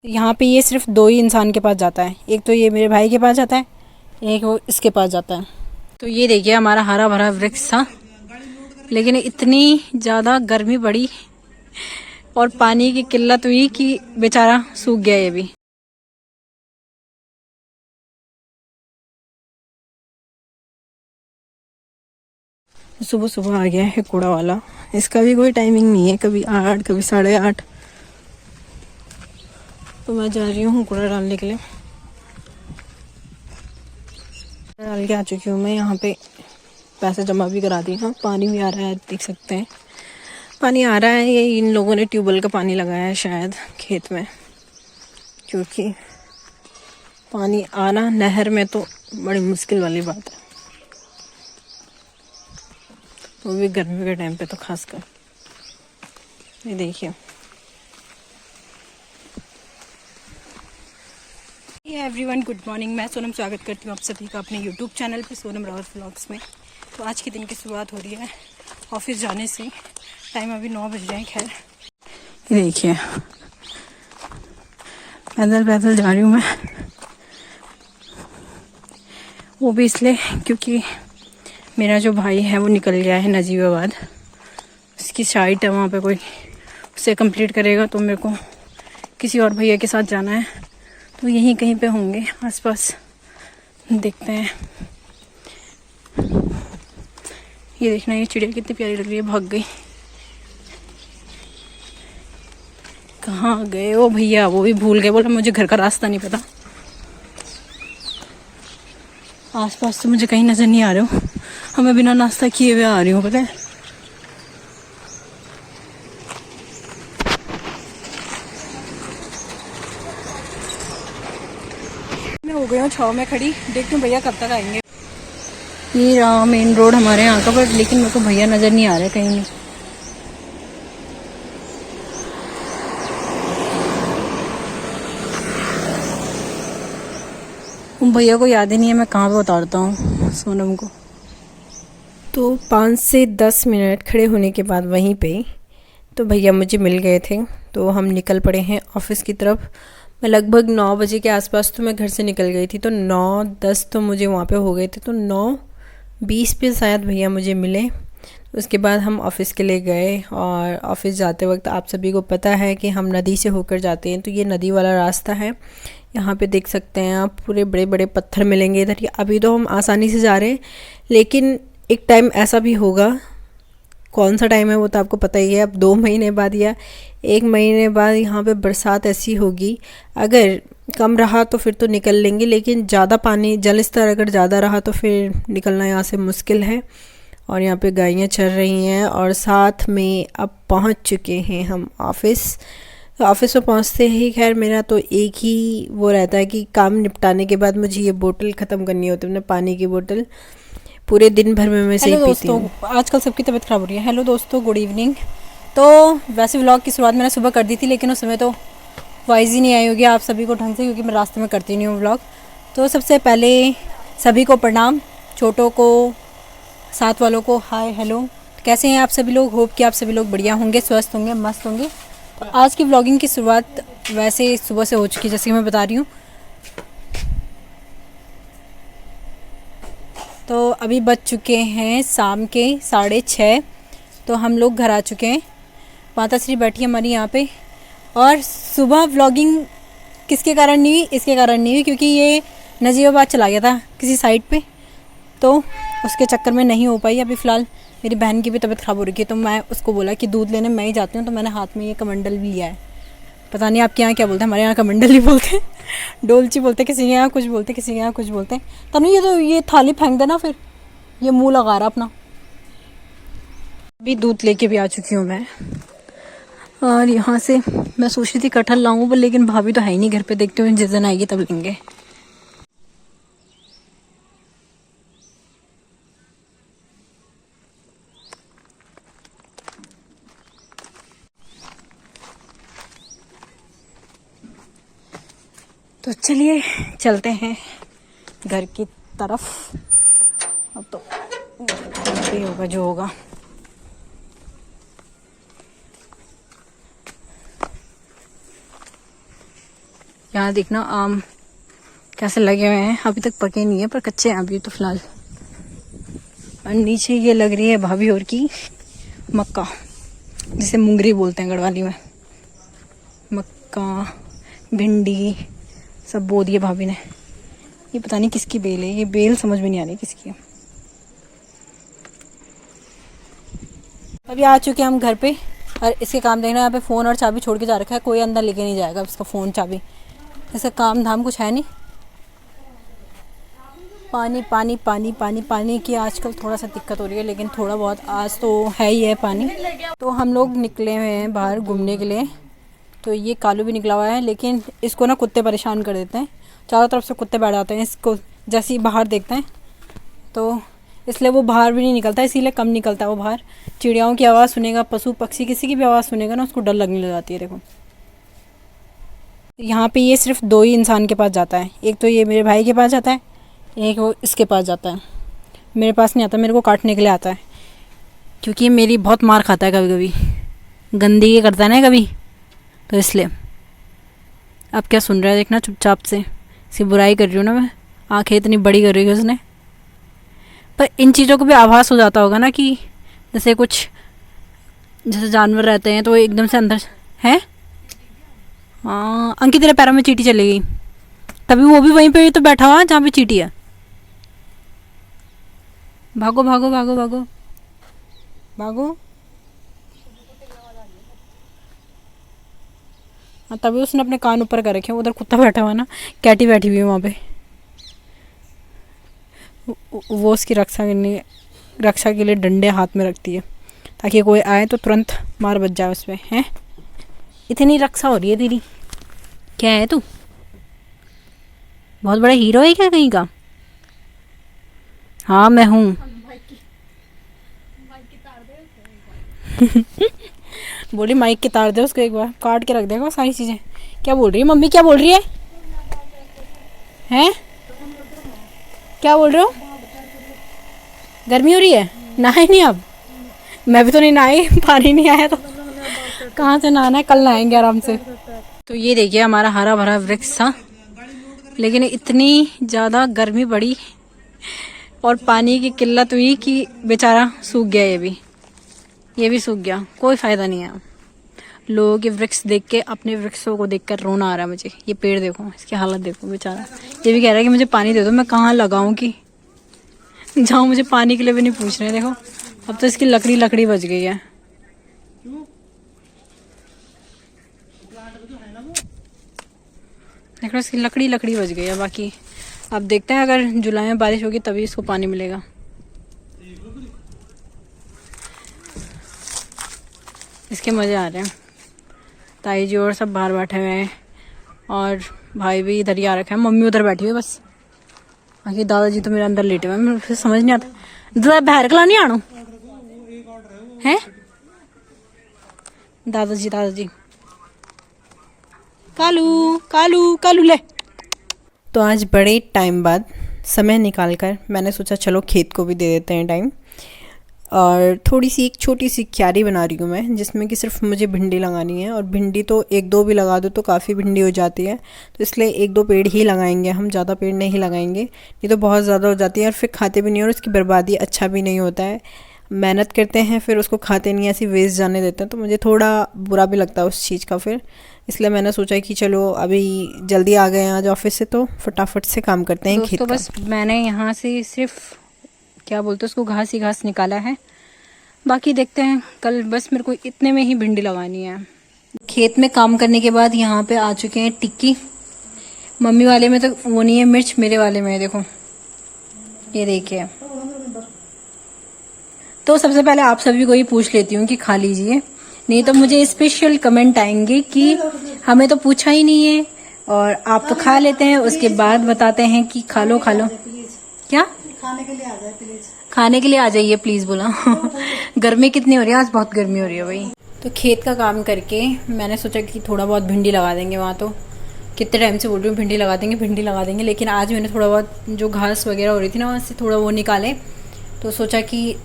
यहाँ पे ये सिर्फ दो ही इंसान के पास जाता है, एक तो ये मेरे भाई के पास जाता है, एक वो इसके पास जाता है। तो ये देखिए हमारा हरा भरा वृक्ष था, लेकिन इतनी ज़्यादा गर्मी बढ़ी और पानी की किल्लत हुई कि बेचारा सूख गया ये भी। सुबह सुबह आ गया है कूड़ा वाला, इसका भी कोई टाइमिंग नहीं है, कभी 8 कभी 8:30। तो मैं जा रही हूँ कूड़ा डालने के लिए। डाल के आ चुकी हूँ मैं यहाँ पे, पैसे जमा भी करा दिए। हाँ, पानी भी आ रहा है, देख सकते हैं पानी आ रहा है। ये इन लोगों ने ट्यूबवेल का पानी लगाया है शायद खेत में, क्योंकि पानी आना नहर में तो बड़ी मुश्किल वाली बात है, वो भी गर्मी के टाइम पे तो खासकर। ये देखिए, एवरीवन गुड मॉर्निंग। मैं सोनम स्वागत करती हूँ आप सभी का अपने यूट्यूब चैनल पे सोनम रावत व्लॉग्स में। तो आज के दिन की शुरुआत हो रही है ऑफिस जाने से। टाइम अभी 9 बज रहे हैं। खैर, ये देखिए पैदल पैदल जा रही हूँ मैं, वो भी इसलिए क्योंकि मेरा जो भाई है वो निकल गया है नजीबाबाद, उसकी साइट है वहाँ पे कोई, उसे कंप्लीट करेगा। तो मेरे को किसी और भैया के साथ जाना है, तो यहीं कहीं पे होंगे आसपास, देखते हैं। ये देखना, ये चिड़िया कितनी प्यारी लग रही है, भाग गई। कहाँ गए वो भैया, वो भी भूल गए, बोला मुझे घर का रास्ता नहीं पता। आसपास तो मुझे कहीं नजर नहीं आ रहे हो, हमें बिना नाश्ता किए हुए आ रही हूँ, पता है। मैं हो गई हूँ छाव में खड़ी, देखती हूँ भैया कब तक आएंगे। ये रहा मेन रोड हमारे यहाँ का, पर लेकिन मेरे को भैया नजर नहीं आ रहे कहीं नहीं। भैया को याद ही नहीं है मैं कहाँ पे उतारता हूँ सोनम को। तो 5 से 10 मिनट खड़े होने के बाद वहीं पे तो भैया मुझे मिल गए थे, तो हम निकल पड़े हैं ऑफिस की तरफ। मैं लगभग 9 बजे के आसपास तो मैं घर से निकल गई थी, तो 9:10 तो मुझे वहाँ पे हो गए थे, तो 9:20 पे शायद भैया मुझे मिले। उसके बाद हम ऑफ़िस के लिए गए, और ऑफ़िस जाते वक्त आप सभी को पता है कि हम नदी से होकर जाते हैं, तो ये नदी वाला रास्ता है। यहाँ पे देख सकते हैं आप, पूरे बड़े बड़े पत्थर मिलेंगे इधर। अभी तो हम आसानी से जा रहे हैं, लेकिन एक टाइम ऐसा भी होगा, कौन सा टाइम है वो तो आपको पता ही है। अब 2 महीने बाद या 1 महीने बाद यहाँ पे बरसात ऐसी होगी, अगर कम रहा तो फिर तो निकल लेंगे, लेकिन ज़्यादा पानी, जल स्तर अगर ज़्यादा रहा तो फिर निकलना यहाँ से मुश्किल है। और यहाँ पे गायें चर रही हैं, और साथ में अब पहुँच चुके हैं हम ऑफ़िस। तो ऑफ़िस में पहुँचते ही खैर मेरा तो एक ही वो रहता है कि काम निपटाने के बाद मुझे ये बोतल ख़त्म करनी होती है, अपने पानी की बोतल। पूरे दिन भर में मैं सही पीती हूँ। आजकल सबकी तबीयत ख़राब हो रही है। हेलो दोस्तों, गुड इवनिंग। तो वैसे व्लॉग की शुरुआत मैंने सुबह कर दी थी, लेकिन उस समय तो वॉइस ही नहीं आई होगी आप सभी को ढंग से, क्योंकि मैं रास्ते में करती नहीं हूँ व्लॉग। तो सबसे पहले सभी को प्रणाम, छोटों को, साथ वालों को हाय हेलो। कैसे हैं आप सभी लोग? होप कि आप सभी लोग बढ़िया होंगे, स्वस्थ होंगे, मस्त होंगे। तो आज की व्लॉगिंग की शुरुआत वैसे सुबह से हो चुकी है, जैसे कि मैं बता रही हूँ। तो अभी बज चुके हैं शाम के 6:30, तो हम लोग घर आ चुके हैं। माता श्री बैठी हमारी यहाँ पे। और सुबह व्लॉगिंग किसके कारण नहीं हुई? इसके कारण नहीं हुई क्योंकि ये नजीबाबाद चला गया था किसी साइट पे, तो उसके चक्कर में नहीं हो पाई। अभी फ़िलहाल मेरी बहन की भी तबीयत ख़राब हो रही है, तो मैं उसको बोला कि दूध लेने मैं ही जाती हूँ, तो मैंने हाथ में ये कमंडल भी लिया है। पता नहीं आपके यहाँ क्या बोलते हैं, हमारे यहाँ कमंडल ही बोलते हैं, डोलची बोलते हैं, किसी के यहाँ कुछ बोलते हैं, किसी के यहाँ कुछ बोलते हैं। तब नहीं, ये तो ये थाली फेंक देना, फिर ये मुँह लगा रहा अपना। अभी दूध लेके भी आ चुकी हूँ मैं, और यहाँ से मैं सोच रही थी कटहल लाऊं, पर लेकिन भाभी तो है ही नहीं घर पे, देखते हुए जिस दिन आएगी तब लेंगे। तो चलिए चलते हैं घर की तरफ। अब तो ही होगा जो होगा। यहाँ देखना आम कैसे लगे हुए हैं, अभी तक पके नहीं है पर कच्चे हैं अभी तो फिलहाल। और नीचे ये लग रही है भाभी और की मक्का, जिसे मुंगरी बोलते हैं गढ़वाली में। मक्का भिंडी सब बो दिए भाभी ने। ये पता नहीं किसकी बेल है, ये बेल समझ में नहीं आ रही किसकी है। अभी आ चुके हैं हम घर पे और इसके काम देखना, यहाँ पे फ़ोन और चाबी छोड़ के जा रखा है, कोई अंदर लेके नहीं जाएगा इसका फ़ोन चाबी। इसका काम धाम कुछ है नहीं। पानी पानी पानी पानी पानी की आजकल थोड़ा सा दिक्कत हो रही है, लेकिन थोड़ा बहुत आज तो है ही है पानी। तो हम लोग निकले हुए हैं बाहर घूमने के लिए। तो ये कालू भी निकला हुआ है, लेकिन इसको ना कुत्ते परेशान कर देते हैं, चारों तरफ से कुत्ते बैठ जाते हैं इसको जैसे ही बाहर देखते हैं, तो इसलिए वो बाहर भी नहीं निकलता, इसीलिए कम निकलता है वो बाहर। चिड़ियाओं की आवाज़ सुनेगा, पशु पक्षी किसी की भी आवाज़ सुनेगा ना, उसको डर लगने लग जाती है। देखो यहाँ पे ये सिर्फ 2 ही इंसान के पास जाता है, एक तो ये मेरे भाई के पास जाता है, एक वो इसके पास जाता है। मेरे पास नहीं आता, मेरे को काटने के लिए आता है, क्योंकि ये मेरी बहुत मार खाता है कभी कभी, गंदी ये करता है ना कभी, तो इसलिए। अब क्या सुन रहा है देखना चुपचाप से, इसकी बुराई कर रही हूँ ना मैं, आँखें इतनी बड़ी कर रही है उसने। पर इन चीज़ों को भी आभास हो जाता होगा ना कि जैसे कुछ जैसे जानवर रहते हैं तो एकदम से अंदर है। हाँ अंकित तेरे पैरों में चींटी चली गई, तभी वो भी वहीं पे तो बैठा हुआ जहाँ पे चींटी है। भागो भागो भागो भागो भागो। हाँ तभी उसने अपने कान ऊपर कर रखे हैं, उधर कुत्ता बैठा हुआ ना, कैटी बैठी हुई है वहाँ पे, वो उसकी रक्षा के लिए डंडे हाथ में रखती है ताकि कोई आए तो तुरंत मार बच जाए उस पर। हैं इतनी रक्षा हो रही है तेरी, क्या है तू बहुत बड़ा हीरो है क्या कहीं का? हाँ मैं हूँ। बोली माइक के तार दे उसको, एक बार काट के रख देगा सारी चीज़ें। क्या बोल रही है मम्मी, क्या बोल रही है? हैं क्या बोल रहे हो? गर्मी हो रही है, नहाए नहीं अब? मैं भी तो नहीं नहाई, पानी नहीं आया तो कहाँ से नहाना है, कल नहाएंगे आराम से। तो ये देखिए हमारा हरा भरा वृक्ष था, लेकिन इतनी ज़्यादा गर्मी बढ़ी और पानी की किल्लत हुई कि बेचारा सूख गया। ये भी सूख गया, कोई फ़ायदा नहीं है। लोगों के वृक्ष देख के, अपने वृक्षों को देखकर रोना आ रहा है मुझे। ये पेड़ देखो, इसकी हालत देखो बेचारा। ये भी कह रहा है कि मुझे पानी दे दो, मैं कहाँ लगाऊं कि जाऊँ, मुझे पानी के लिए भी नहीं पूछ रहे। देखो अब तो इसकी लकड़ी बच गई है। देखो इसकी लकड़ी बच गई है। बाकी अब देखते हैं, अगर जुलाई में बारिश होगी तभी इसको पानी मिलेगा। इसके मज़े आ रहे हैं। ताई जी और सब बाहर बैठे हुए हैं और भाई भी इधर ही आ रखा है, मम्मी उधर बैठी हुई है बस। बाकी दादाजी तो मेरे अंदर लेटे हुए हैं, मुझे समझ नहीं आता दादा बाहर कला नहीं आना है। दादाजी कालू कालू कालू ले। तो आज बड़े टाइम बाद समय निकालकर मैंने सोचा चलो खेत को भी दे देते हैं टाइम, और थोड़ी सी एक छोटी सी क्यारी बना रही हूँ मैं, जिसमें कि सिर्फ मुझे भिंडी लगानी है। और भिंडी तो 1-2 भी लगा दो तो काफ़ी भिंडी हो जाती है, तो इसलिए 1-2 पेड़ ही लगाएंगे हम, ज़्यादा पेड़ नहीं लगाएंगे, नहीं तो बहुत ज़्यादा हो जाती है और फिर खाते भी नहीं और उसकी बर्बादी अच्छा भी नहीं होता है। मेहनत करते हैं फिर उसको खाते नहीं, ऐसी वेस्ट जाने देते हैं, तो मुझे थोड़ा बुरा भी लगता है उस चीज़ का। फिर इसलिए मैंने सोचा कि चलो अभी जल्दी आ गए हैं आज ऑफिस से, तो फटाफट से काम करते हैं खेत का। बस मैंने यहाँ से सिर्फ क्या बोलते हैं उसको, घास ही घास निकाला है, बाकी देखते हैं कल। बस मेरे को इतने में ही भिंडी लगानी है। खेत में काम करने के बाद यहाँ पे आ चुके हैं टिक्की। मम्मी वाले में तो वो नहीं है मिर्च, मेरे वाले में है, देखो ये देखिए। तो सबसे पहले आप सभी को ही पूछ लेती हूँ कि खा लीजिए, नहीं तो मुझे स्पेशल कमेंट आएंगे कि हमें तो पूछा ही नहीं है और आप तो खा लेते हैं, उसके बाद बताते हैं कि खा लो खा लो। क्या खाने के लिए आ जाए प्लीज, खाने के लिए आ जाइए प्लीज बोला। गर्मी कितनी हो रही है आज, बहुत गर्मी हो रही है भाई। तो खेत का काम करके मैंने सोचा कि थोड़ा बहुत भिंडी लगा देंगे। वहाँ तो कितने टाइम से बोल रही हूँ भिंडी लगा देंगे, लेकिन आज मैंने थोड़ा बहुत जो घास वगैरह हो रही थी ना वहाँ से थोड़ा वो निकाले, तो सोचा कि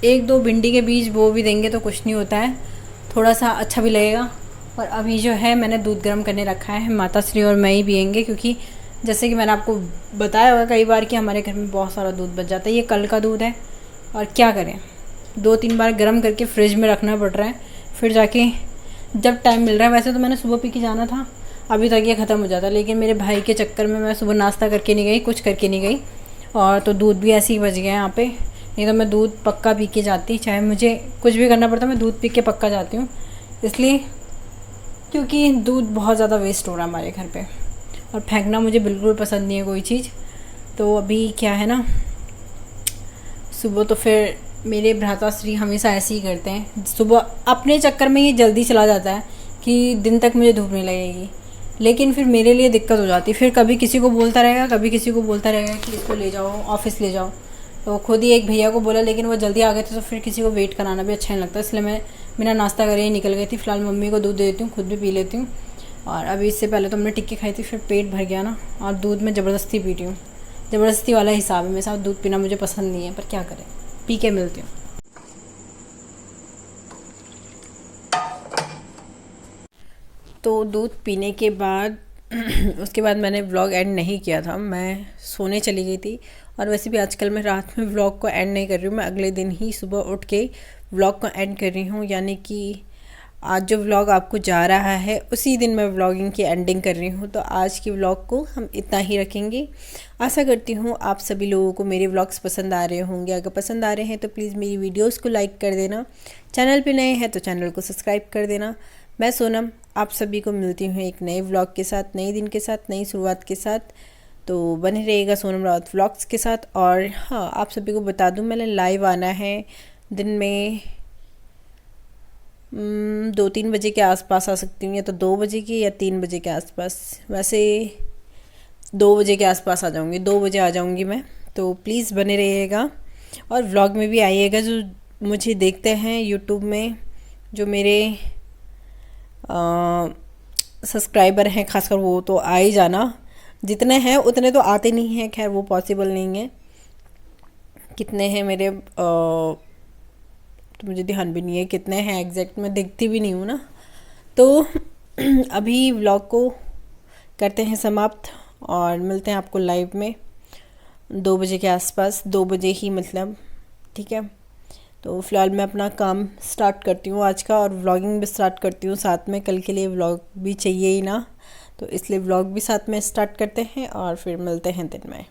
1-2 भिंडी के बीज वो भी देंगे तो कुछ नहीं होता है, थोड़ा सा अच्छा भी लगेगा और अभी जो है मैंने दूध गर्म करने रखा है, माता श्री और मैं ही पियेंगे, क्योंकि जैसे कि मैंने आपको बताया होगा कई बार कि हमारे घर में बहुत सारा दूध बच जाता है। ये कल का दूध है और क्या करें, 2-3 बार गर्म करके फ्रिज में रखना पड़ रहा है, फिर जाके जब टाइम मिल रहा है। वैसे तो मैंने सुबह पी के जाना था, अभी तक ये ख़त्म हो जाता, लेकिन मेरे भाई के चक्कर में मैं सुबह नाश्ता करके नहीं गई, कुछ करके नहीं गई, और तो दूध भी ऐसे ही बच गया यहाँ पे। नहीं तो मैं दूध पक्का पी के जाती, चाहे मुझे कुछ भी करना पड़ता, मैं दूध पी के पक्का जाती हूँ, इसलिए क्योंकि दूध बहुत ज़्यादा वेस्ट हो रहा है हमारे घर पे, और फेंकना मुझे बिल्कुल पसंद नहीं है कोई चीज़। तो अभी क्या है ना, सुबह तो फिर मेरे भ्राताश्री हमेशा ऐसे ही करते हैं, सुबह अपने चक्कर में ये जल्दी चला जाता है कि दिन तक मुझे धूप नहीं लगेगी, लेकिन फिर मेरे लिए दिक्कत हो जाती है। फिर कभी किसी को बोलता रहेगा, कभी किसी को बोलता रहेगा कि इसको ले जाओ, ऑफिस ले जाओ। तो खुद ही एक भैया को बोला, लेकिन वो जल्दी आ गए थे, तो फिर किसी को वेट कराना भी अच्छा नहीं लगता, इसलिए मैं बिना नाश्ता करे ही निकल गई थी। फ़िलहाल मम्मी को दूध दे देती हूँ, खुद भी पी लेती हूँ। और अभी इससे पहले तो हमने टिक्की खाई थी, फिर पेट भर गया ना, और दूध में ज़बरदस्ती पी रही हूँ। ज़बरदस्ती वाला हिसाब है मेरे साथ, दूध पीना मुझे पसंद नहीं है, पर क्या करें, पी के मिलती हूँ। तो दूध पीने के बाद उसके बाद मैंने व्लॉग एंड नहीं किया था, मैं सोने चली गई थी। और वैसे भी आजकल मैं रात में व्लॉग को एंड नहीं कर रही हूँ, मैं अगले दिन ही सुबह उठ के व्लॉग को एंड कर रही हूँ, यानी कि आज जो व्लॉग आपको जा रहा है उसी दिन मैं व्लॉगिंग की एंडिंग कर रही हूँ। तो आज की व्लॉग को हम इतना ही रखेंगे। आशा करती हूँ आप सभी लोगों को मेरे व्लॉग्स पसंद आ रहे होंगे। अगर पसंद आ रहे हैं तो प्लीज़ मेरी वीडियोस को लाइक कर देना, चैनल पे नए हैं तो चैनल को सब्सक्राइब कर देना। मैं सोनम आप सभी को मिलती हूँ एक नए व्लॉग के साथ, नए दिन के साथ, नई शुरुआत के साथ। तो बने रहिएगा सोनम रावत व्लॉग्स के साथ। और हाँ, आप सभी को बता दूँ, मैंने लाइव आना है दिन में 2-3 बजे के आसपास आ सकती हूँ, या तो 2 बजे की या 3 बजे के आसपास। वैसे 2 बजे के आसपास आ जाऊँगी, 2 बजे आ जाऊँगी मैं। तो प्लीज़ बने रहिएगा और व्लॉग में भी आइएगा। जो मुझे देखते हैं यूट्यूब में, जो मेरे सब्सक्राइबर हैं खासकर, वो तो आ ही जाना। जितने हैं उतने तो आते नहीं हैं, खैर वो पॉसिबल नहीं है। कितने हैं मेरे तो मुझे ध्यान भी नहीं है कितने हैं एग्जैक्ट, मैं देखती भी नहीं हूँ ना। तो अभी व्लॉग को करते हैं समाप्त और मिलते हैं आपको लाइव में 2 बजे के आसपास, 2 बजे ही मतलब, ठीक है। तो फ़िलहाल मैं अपना काम स्टार्ट करती हूँ आज का, और व्लॉगिंग भी स्टार्ट करती हूँ साथ में। कल के लिए व्लॉग भी चाहिए ही ना, तो इसलिए व्लॉग भी साथ में स्टार्ट करते हैं और फिर मिलते हैं दिन में।